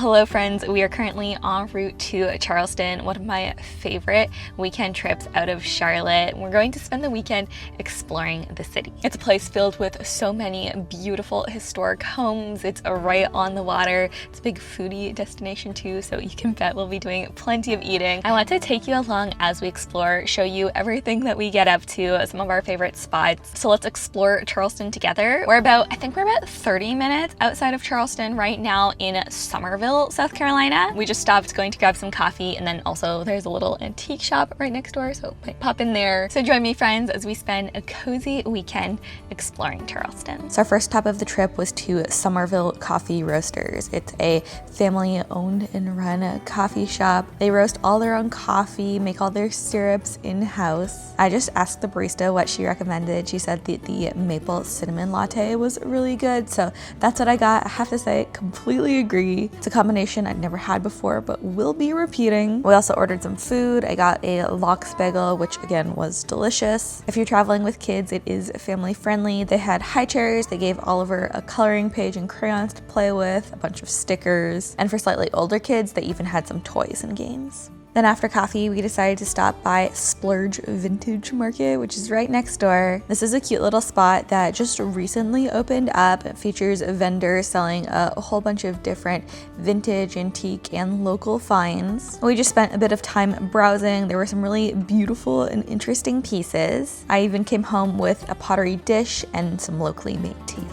Hello friends, we are currently en route to Charleston, one of my favorite weekend trips out of Charlotte. We're going to spend the weekend exploring the city. It's a place filled with so many beautiful historic homes. It's right on the water. It's a big foodie destination too, so you can bet we'll be doing plenty of eating. I want to take you along as we explore, show you everything that we get up to, some of our favorite spots. So let's explore Charleston together. I think we're about 30 minutes outside of Charleston right now in Summerville, South Carolina. We just stopped going to grab some coffee, and then also there's a little antique shop right next door, so might pop in there. So join me friends as we spend a cozy weekend exploring Charleston. So our first stop of the trip was to Summerville Coffee Roasters. It's a family owned and run coffee shop. They roast all their own coffee, make all their syrups in-house. I just asked the barista what she recommended. She said that the maple cinnamon latte was really good, so that's what I got. I have to say, completely agree. It's a combination I'd never had before, but will be repeating. We also ordered some food. I got a lox bagel, which again was delicious. If you're traveling with kids, it is family friendly. They had high chairs. They gave Oliver a coloring page and crayons to play with, a bunch of stickers, and for slightly older kids, they even had some toys and games. Then after coffee, we decided to stop by Splurge Vintage Market, which is right next door. This is a cute little spot that just recently opened up. It features vendors selling a whole bunch of different vintage, antique, and local finds. We just spent a bit of time browsing. There were some really beautiful and interesting pieces. I even came home with a pottery dish and some locally made tea.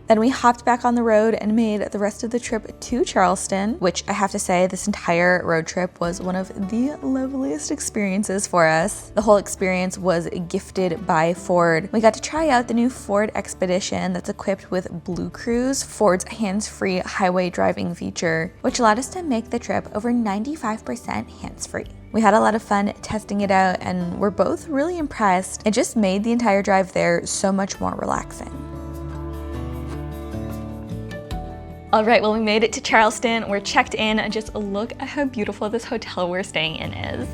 Then we hopped back on the road and made the rest of the trip to Charleston, which I have to say, this entire road trip was one of the loveliest experiences for us. The whole experience was gifted by Ford. We got to try out the new Ford Expedition that's equipped with Blue Cruise, Ford's hands-free highway driving feature, which allowed us to make the trip over 95% hands-free. We had a lot of fun testing it out and we're both really impressed. It just made the entire drive there so much more relaxing. All right, well, we made it to Charleston. We're checked in. Just look at how beautiful this hotel we're staying in is.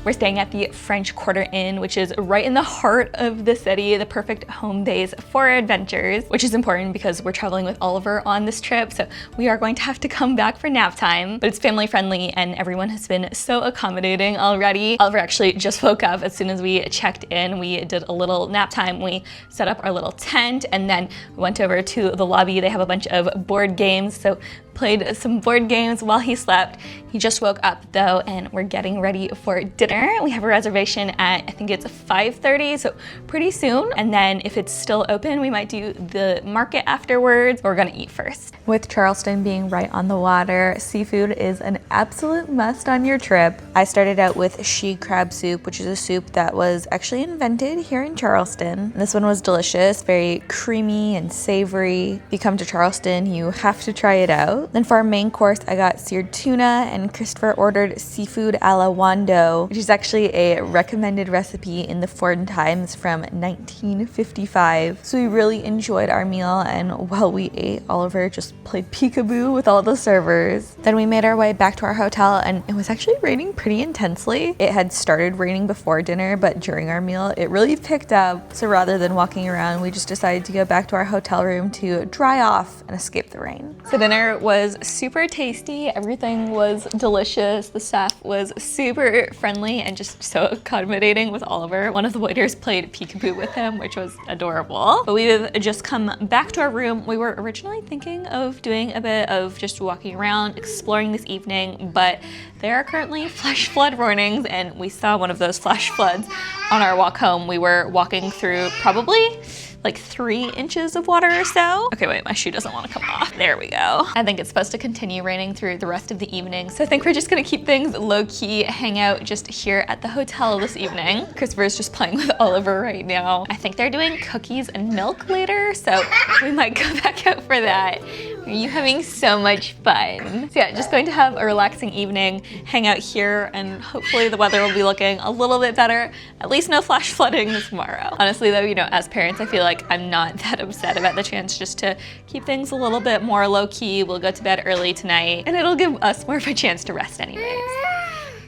We're staying at the French Quarter Inn, which is right in the heart of the city, the perfect home base for adventures, which is important because we're traveling with Oliver on this trip, so we are going to have to come back for nap time, but it's family friendly and everyone has been so accommodating already. Oliver actually just woke up as soon as we checked in. We did a little nap time. We set up our little tent and then went over to the lobby. They have a bunch of board games, so played some board games while he slept. He just woke up though, and we're getting ready for dinner. We have a reservation at, I think it's 5:30, so pretty soon. And then if it's still open, we might do the market afterwards. We're gonna eat first. With Charleston being right on the water, seafood is an absolute must on your trip. I started out with she crab soup, which is a soup that was actually invented here in Charleston. This one was delicious, very creamy and savory. If you come to Charleston, you have to try it out. Then for our main course, I got seared tuna, and Christopher ordered seafood a la Wando, which is actually a recommended recipe in the Ford Times from 1955. So we really enjoyed our meal, and while we ate, Oliver just played peekaboo with all the servers. Then we made our way back to our hotel, and it was actually raining pretty intensely. It had started raining before dinner, but during our meal, it really picked up. So rather than walking around, we just decided to go back to our hotel room to dry off and escape the rain. So dinner was super tasty. Everything was delicious. The staff was super friendly and just so accommodating with Oliver. One of the waiters played peekaboo with him, which was adorable. But we've just come back to our room. We were originally thinking of doing a bit of just walking around, exploring this evening, but there are currently flash flood warnings, and we saw one of those flash floods on our walk home. We were walking through probably like 3 inches of water or so. Okay, wait, my shoe doesn't want to come off. There we go. I think it's supposed to continue raining through the rest of the evening, so I think we're just gonna keep things low-key, hang out just here at the hotel this evening. Christopher's just playing with Oliver right now. I think they're doing cookies and milk later, so we might go back out for that. Are you having so much fun? So yeah, just going to have a relaxing evening, hang out here, and hopefully the weather will be looking a little bit better. At least no flash flooding tomorrow. Honestly though, you know, as parents, I feel like I'm not that upset about the chance just to keep things a little bit more low-key. We'll go to bed early tonight, and it'll give us more of a chance to rest anyways.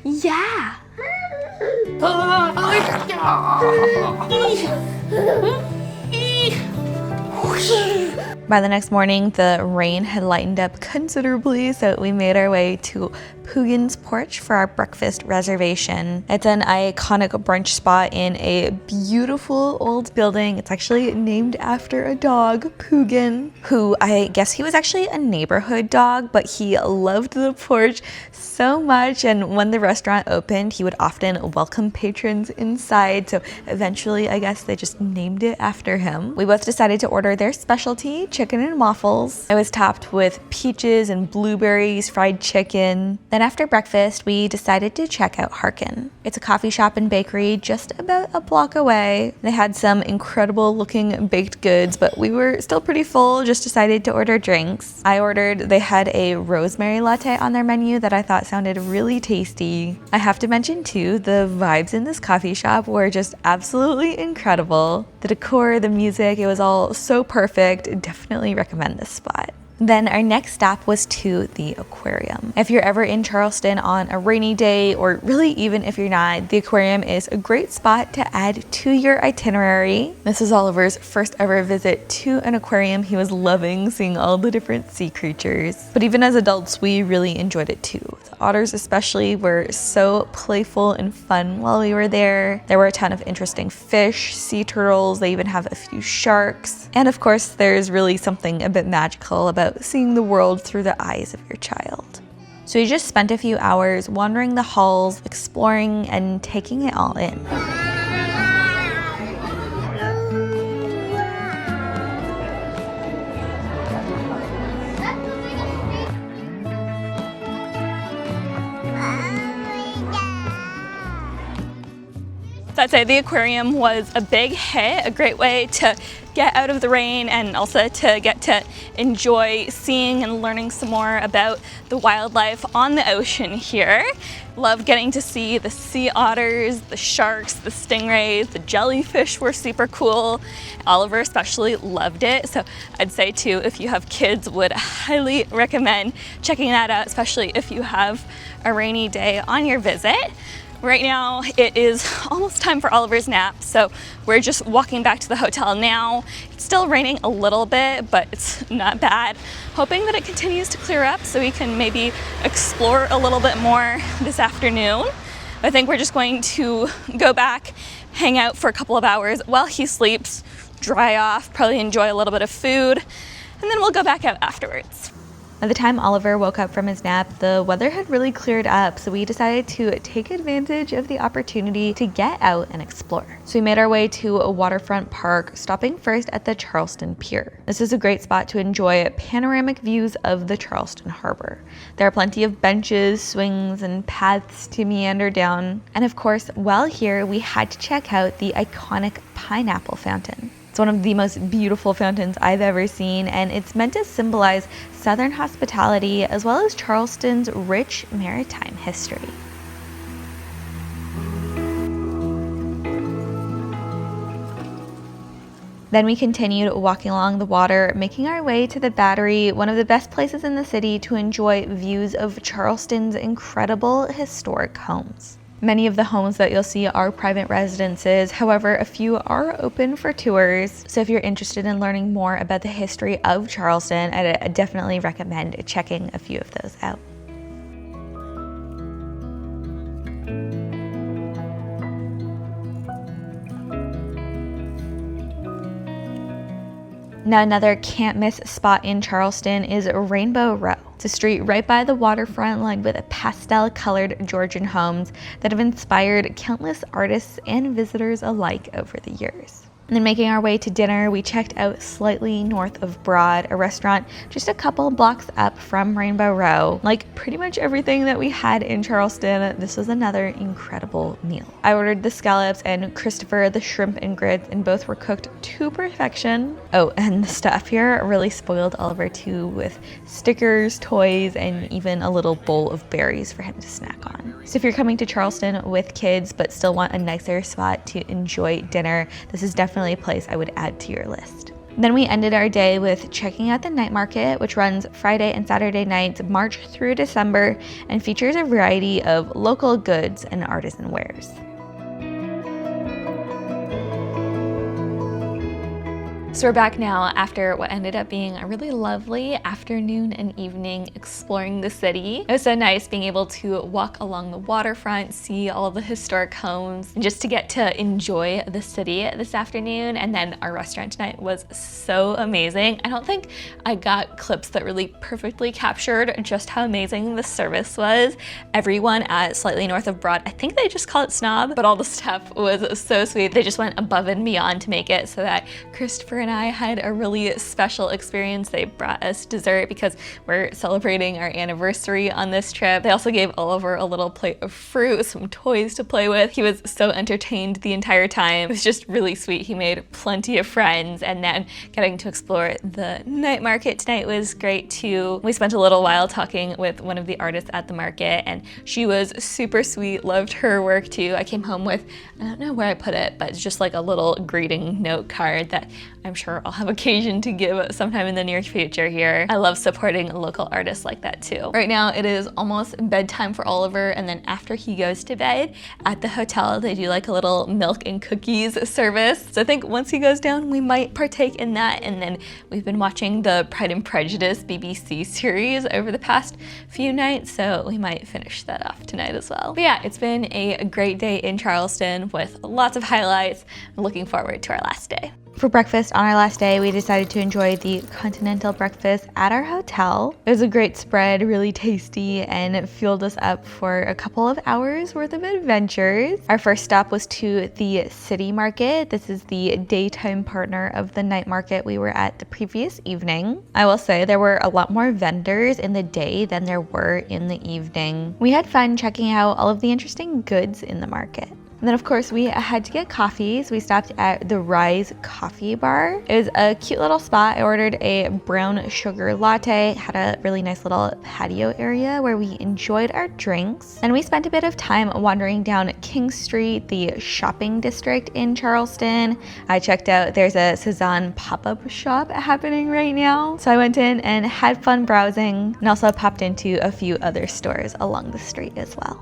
Yeah. By the next morning, the rain had lightened up considerably, so we made our way to Poogan's Porch for our breakfast reservation. It's an iconic brunch spot in a beautiful old building. It's actually named after a dog, Poogan, who I guess he was actually a neighborhood dog, but he loved the porch so much, and when the restaurant opened, he would often welcome patrons inside, so eventually I guess they just named it after him. We both decided to order their specialty, chicken and waffles. It was topped with peaches and blueberries, fried chicken. Then after breakfast, we decided to check out Harken. It's a coffee shop and bakery just about a block away. They had some incredible looking baked goods, but we were still pretty full, just decided to order drinks. They had a rosemary latte on their menu that I thought sounded really tasty. I have to mention too, the vibes in this coffee shop were just absolutely incredible. The decor, the music, it was all so perfect. Definitely recommend this spot. Then our next stop was to the aquarium. If you're ever in Charleston on a rainy day, or really even if you're not, the aquarium is a great spot to add to your itinerary. This is Oliver's first ever visit to an aquarium. He was loving seeing all the different sea creatures. But even as adults, we really enjoyed it too. The otters especially were so playful and fun while we were there. There were a ton of interesting fish, sea turtles, they even have a few sharks. And of course, there's really something a bit magical about seeing the world through the eyes of your child. So we just spent a few hours wandering the halls, exploring and taking it all in. So I'd say the aquarium was a big hit, a great way to get out of the rain and also to get to enjoy seeing and learning some more about the wildlife on the ocean here. Loved getting to see the sea otters, the sharks, the stingrays, the jellyfish were super cool. Oliver especially loved it. So I'd say too, if you have kids, would highly recommend checking that out, especially if you have a rainy day on your visit. Right now, it is almost time for Oliver's nap, so we're just walking back to the hotel now. It's still raining a little bit, but it's not bad. Hoping that it continues to clear up so we can maybe explore a little bit more this afternoon. I think we're just going to go back, hang out for a couple of hours while he sleeps, dry off, probably enjoy a little bit of food, and then we'll go back out afterwards. By the time Oliver woke up from his nap, the weather had really cleared up, so we decided to take advantage of the opportunity to get out and explore. So we made our way to a waterfront park, stopping first at the Charleston Pier. This is a great spot to enjoy panoramic views of the Charleston Harbor. There are plenty of benches, swings, and paths to meander down. And of course, while here, we had to check out the iconic pineapple fountain. It's one of the most beautiful fountains I've ever seen, and it's meant to symbolize Southern hospitality as well as Charleston's rich maritime history. Then we continued walking along the water, making our way to the Battery, one of the best places in the city to enjoy views of Charleston's incredible historic homes. Many of the homes that you'll see are private residences, however, a few are open for tours. So if you're interested in learning more about the history of Charleston, I definitely recommend checking a few of those out. Now another can't miss spot in Charleston is Rainbow Row. It's a street right by the waterfront lined with pastel-colored Georgian homes that have inspired countless artists and visitors alike over the years. And then making our way to dinner, we checked out slightly north of Broad, a restaurant just a couple blocks up from Rainbow Row. Like pretty much everything that we had in Charleston, this was another incredible meal. I ordered the scallops and Christopher the shrimp and grits, and both were cooked to perfection. Oh, and the staff here really spoiled Oliver too, with stickers, toys, and even a little bowl of berries for him to snack on. So if you're coming to Charleston with kids but still want a nicer spot to enjoy dinner, this is definitely a place I would add to your list. Then we ended our day with checking out the night market, which runs Friday and Saturday nights, March through December, and features a variety of local goods and artisan wares. So we're back now after what ended up being a really lovely afternoon and evening exploring the city. It was so nice being able to walk along the waterfront, see all the historic homes, and just to get to enjoy the city this afternoon. And then our restaurant tonight was so amazing. I don't think I got clips that really perfectly captured just how amazing the service was. Everyone at Slightly North of Broad, I think they just call it Snob, but all the staff was so sweet. They just went above and beyond to make it so that Christopher and I had a really special experience. They brought us dessert because we're celebrating our anniversary on this trip. They also gave Oliver a little plate of fruit, some toys to play with. He was so entertained the entire time. It was just really sweet. He made plenty of friends, and then getting to explore the night market tonight was great too. We spent a little while talking with one of the artists at the market, and she was super sweet, loved her work too. I came home with, I don't know where I put it, but it's just like a little greeting note card that I'm sure I'll have occasion to give sometime in the near future here. I love supporting local artists like that too. Right now it is almost bedtime for Oliver, and then after he goes to bed at the hotel, they do like a little milk and cookies service. So I think once he goes down, we might partake in that. And then we've been watching the Pride and Prejudice BBC series over the past few nights, so we might finish that off tonight as well. But yeah, it's been a great day in Charleston with lots of highlights. I'm looking forward to our last day. For breakfast on our last day, we decided to enjoy the continental breakfast at our hotel. It was a great spread, really tasty, and it fueled us up for a couple of hours worth of adventures. Our first stop was to the city market. This is the daytime partner of the night market we were at the previous evening. I will say there were a lot more vendors in the day than there were in the evening. We had fun checking out all of the interesting goods in the market. And then of course we had to get coffees. We stopped at the Rise Coffee Bar. It was a cute little spot. I ordered a brown sugar latte, had a really nice little patio area where we enjoyed our drinks. And we spent a bit of time wandering down King Street, the shopping district in Charleston. I checked out, there's a Cezanne pop-up shop happening right now. So I went in and had fun browsing, and also popped into a few other stores along the street as well.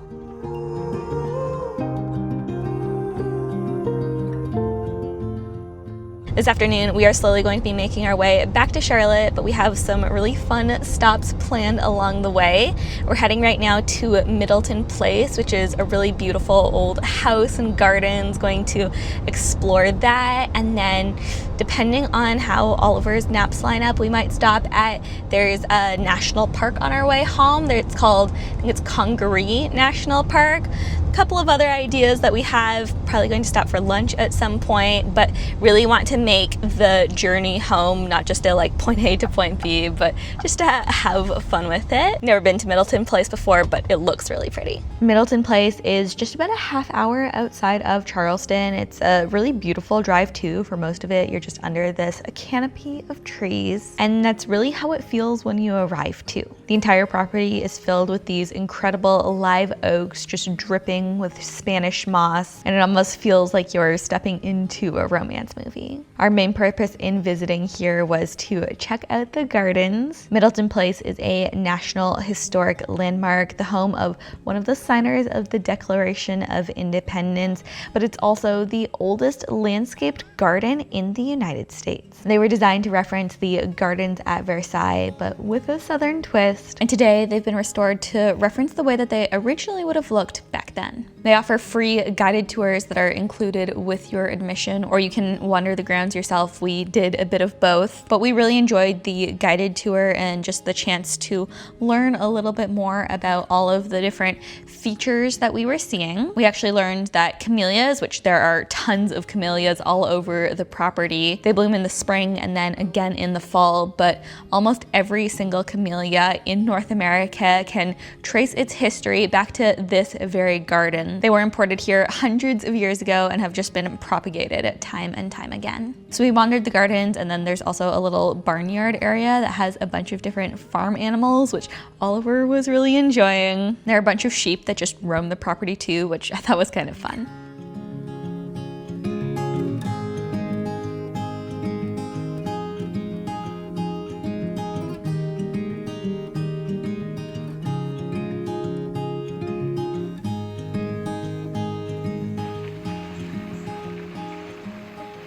This afternoon, we are slowly going to be making our way back to Charlotte, but we have some really fun stops planned along the way. We're heading right now to Middleton Place, which is a really beautiful old house and gardens, going to explore that. And then depending on how Oliver's naps line up, we might stop at, there's a national park on our way home. It's called, I think it's Congaree National Park. A couple of other ideas that we have, probably going to stop for lunch at some point, but really want to make the journey home not just to like point A to point B, but just to have fun with it. Never been to Middleton Place before, but it looks really pretty. Middleton Place is just about a half hour outside of Charleston. It's a really beautiful drive too. For most of it, you're just under this canopy of trees, and that's really how it feels when you arrive too. The entire property is filled with these incredible live oaks just dripping with Spanish moss, and it almost feels like you're stepping into a romance movie. Our main purpose in visiting here was to check out the gardens. Middleton Place is a National Historic Landmark, the home of one of the signers of the Declaration of Independence, but it's also the oldest landscaped garden in the United States. They were designed to reference the gardens at Versailles, but with a southern twist. And today they've been restored to reference the way that they originally would have looked back then. They offer free guided tours that are included with your admission, or you can wander the grounds yourself. We did a bit of both, but we really enjoyed the guided tour and just the chance to learn a little bit more about all of the different features that we were seeing. We actually learned that camellias, which there are tons of camellias all over the property, they bloom in the spring and then again in the fall, but almost every single camellia in North America can trace its history back to this very garden. They were imported here hundreds of years ago and have just been propagated time and time again. So we wandered the gardens, and then there's also a little barnyard area that has a bunch of different farm animals, which Oliver was really enjoying. There are a bunch of sheep that just roam the property too, which I thought was kind of fun.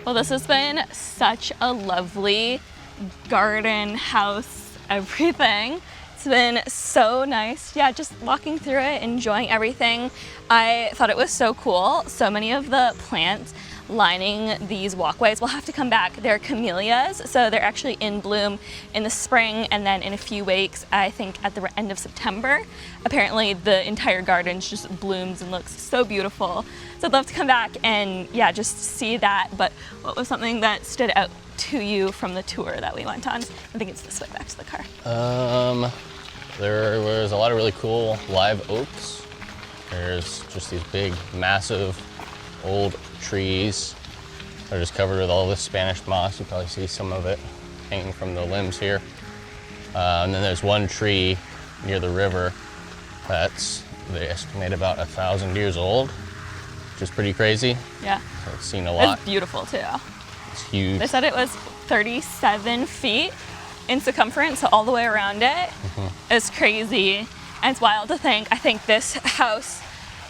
Well, this has been such a lovely garden, house, everything. It's been so nice. Yeah, just walking through it, enjoying everything. I thought it was so cool. So many of the plants lining these walkways will have to come back. They're camellias, so they're actually in bloom in the spring, and then in a few weeks, I think at the end of September, apparently the entire garden just blooms and looks so beautiful. So I'd love to come back and yeah, just see that. But what was something that stood out to you from the tour that we went on? I think it's this way back to the car. There was a lot of really cool live oaks. There's just these big, massive, old trees. They're just covered with all this Spanish moss. You probably see some of it hanging from the limbs here. And then there's one tree near the river that's, they estimate, about 1,000 years old, which is pretty crazy. Yeah. So it's seen a lot. It's beautiful too. It's huge. They said it was 37 feet in circumference, so all the way around it. It's crazy. And it's wild to think. I think this house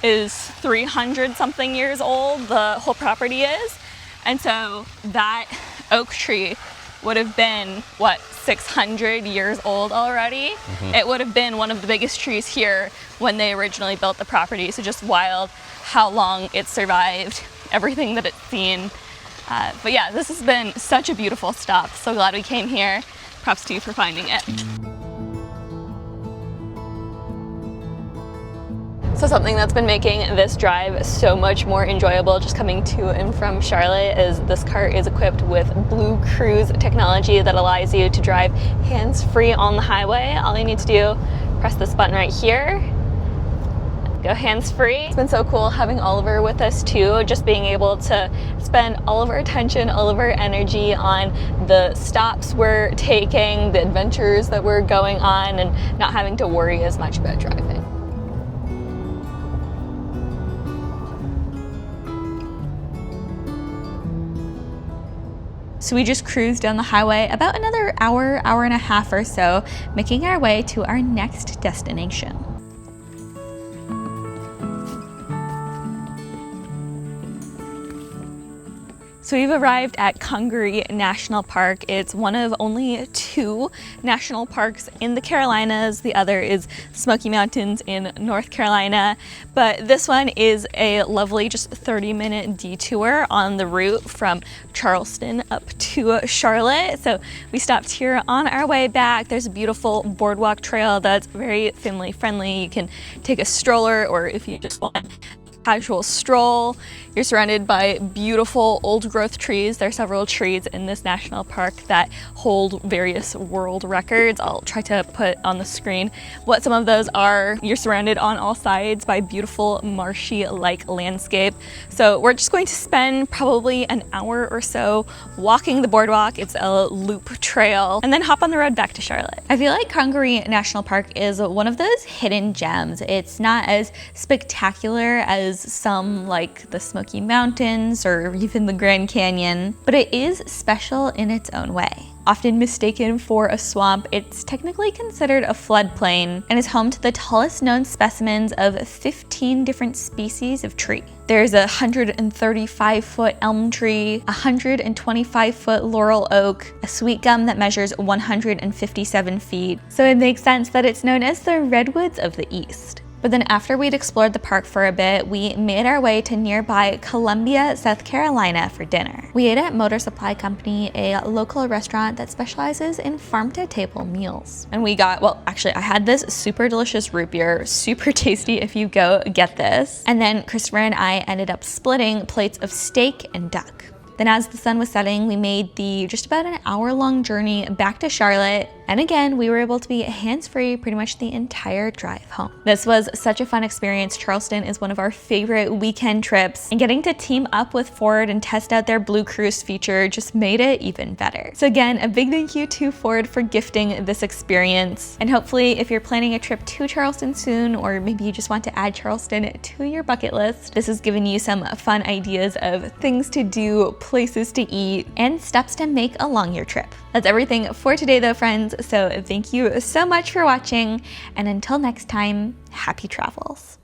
is 300 something years old, the whole property is. And so that oak tree would have been, what, 600 years old already? It would have been one of the biggest trees here when they originally built the property. So just wild how long it survived, everything that it's seen. But yeah, this has been such a beautiful stop. So glad we came here. Props to you for finding it. So something that's been making this drive so much more enjoyable just coming to and from Charlotte is this car is equipped with Blue Cruise technology that allows you to drive hands-free on the highway. All you need to do, press this button right here, go hands-free. It's been so cool having Oliver with us too, just being able to spend all of our attention, all of our energy on the stops we're taking, the adventures that we're going on, and not having to worry as much about driving. So we just cruised down the highway about another hour, hour and a half or so, making our way to our next destination. So we've arrived at Congaree National Park. It's one of only 2 national parks in the Carolinas. The other is Smoky Mountains in North Carolina. But this one is a lovely just 30-minute detour on the route from Charleston up to Charlotte. So we stopped here on our way back. There's a beautiful boardwalk trail that's very family friendly. You can take a stroller, or if you just want casual stroll. You're surrounded by beautiful old growth trees. There are several trees in this national park that hold various world records. I'll try to put on the screen what some of those are. You're surrounded on all sides by beautiful marshy-like landscape. So we're just going to spend probably an hour or so walking the boardwalk. It's a loop trail, and then hop on the road back to Charlotte. I feel like Congaree National Park is one of those hidden gems. It's not as spectacular as some like the Smoky Mountains or even the Grand Canyon, but it is special in its own way. Often mistaken for a swamp, it's technically considered a floodplain and is home to the tallest known specimens of 15 different species of tree. There's a 135-foot elm tree, a 125-foot laurel oak, a sweet gum that measures 157 feet, so it makes sense that it's known as the redwoods of the East. But then after we'd explored the park for a bit, we made our way to nearby Columbia, South Carolina for dinner. We ate at Motor Supply Company, a local restaurant that specializes in farm-to-table meals. And we got, well, actually I had this super delicious root beer, super tasty if you go get this. And then Christopher and I ended up splitting plates of steak and duck. Then as the sun was setting, we made the just about an hour-long journey back to Charlotte. And again, we were able to be hands-free pretty much the entire drive home. This was such a fun experience. Charleston is one of our favorite weekend trips, and getting to team up with Ford and test out their Blue Cruise feature just made it even better. So again, a big thank you to Ford for gifting this experience. And hopefully if you're planning a trip to Charleston soon, or maybe you just want to add Charleston to your bucket list, this has given you some fun ideas of things to do, places to eat, and steps to make along your trip. That's everything for today though, friends. So thank you so much for watching, and until next time, happy travels.